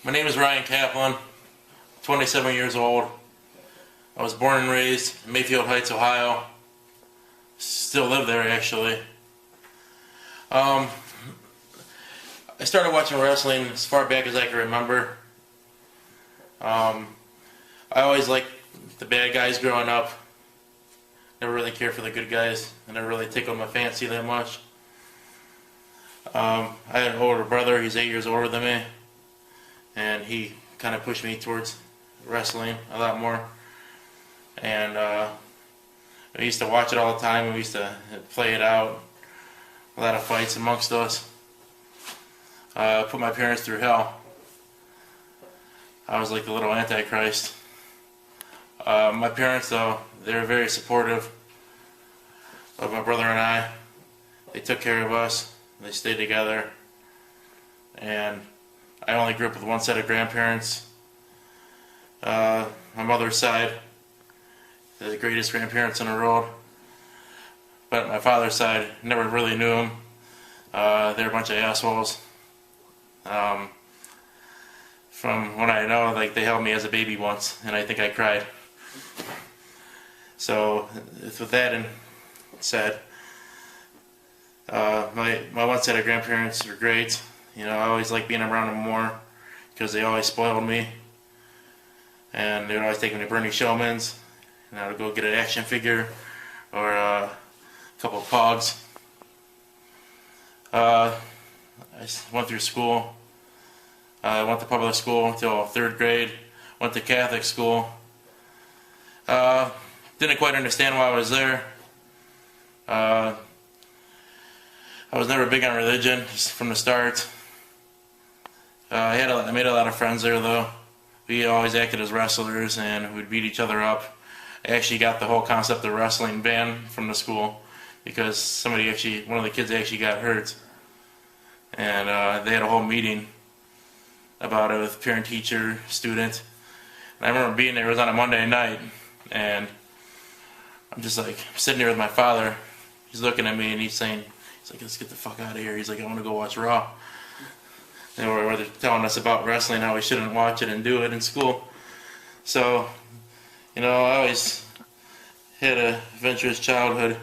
My name is Ryan Kaplan, 27 years old. I was born and raised in Mayfield Heights, Ohio. Still live there, actually. I started watching wrestling as far back as I can remember. I always liked the bad guys growing up. Never really cared for the good guys. I never really tickled my fancy that much. I had an older brother. He's 8 years older than me, and he kind of pushed me towards wrestling a lot more. And we used to watch it all the time. We used to play it out. A lot of fights amongst us. Put my parents through hell. I was like the little antichrist. My parents, though, they were very supportive of my brother and I. They took care of us. They stayed together. And I only grew up with one set of grandparents. My mother's side, they're the greatest grandparents in the world. But my father's side, never really knew them. They're a bunch of assholes. From what I know, like, they held me as a baby once, and I think I cried. So, with that said, my one set of grandparents were great. You know, I always liked being around them more because they always spoiled me. And they would always take me to Bernie Showman's, and I would go get an action figure or a couple of pogs. I went through school. I went to public school until 3rd grade. Went to Catholic school. Didn't quite understand why I was there. I was never big on religion just from the start. I made a lot of friends there, though. We always acted as wrestlers and we'd beat each other up. I actually got the whole concept of wrestling banned from the school because one of the kids actually got hurt. And they had a whole meeting about it with parent, teacher, student. And I remember being there. It was on a Monday night, and I'm just like sitting there with my father. He's looking at me and he's like, let's get the fuck out of here. He's like, I want to go watch Raw. And they're telling us about wrestling, how we shouldn't watch it and do it in school. So, you know, I always had an adventurous childhood.